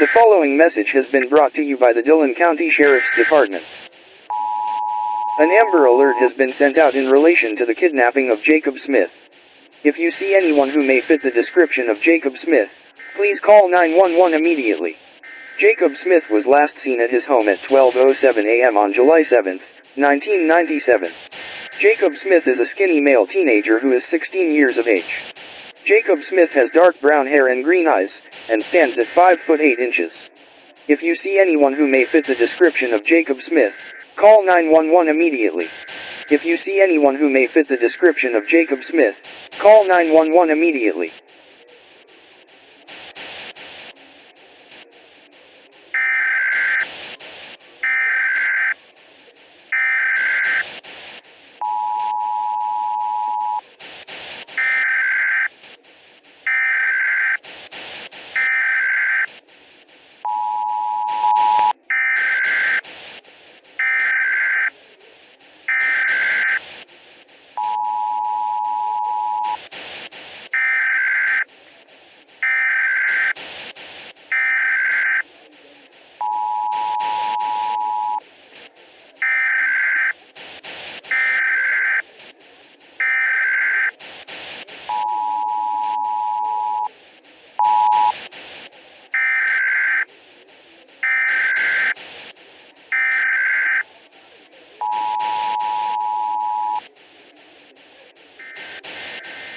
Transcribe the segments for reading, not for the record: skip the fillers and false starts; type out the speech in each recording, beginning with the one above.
The following message has been brought to you by the Dillon County Sheriff's Department. An Amber Alert has been sent out in relation to the kidnapping of Jacob Smith. If you see anyone who may fit the description of Jacob Smith, please call 911 immediately. Jacob Smith was last seen at his home at 12:07 a.m. on July 7, 1997. Jacob Smith is a skinny male teenager who is 16 years of age. Jacob Smith has dark brown hair and green eyes, and stands at 5 foot 8 inches. If you see anyone who may fit the description of Jacob Smith, call 911 immediately. If you see anyone who may fit the description of Jacob Smith, call 911 immediately.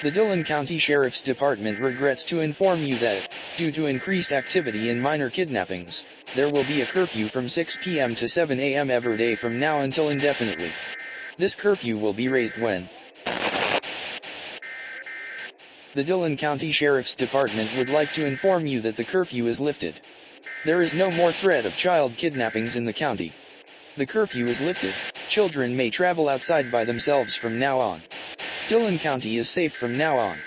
The Dillon County Sheriff's Department regrets to inform you that, due to increased activity in minor kidnappings, there will be a curfew from 6 p.m. to 7 a.m. every day from now until indefinitely. This curfew will be raised when the Dillon County Sheriff's Department would like to inform you that the curfew is lifted. There is no more threat of child kidnappings in the county. The curfew is lifted. Children may travel outside by themselves from now on. Dillon County is safe from now on.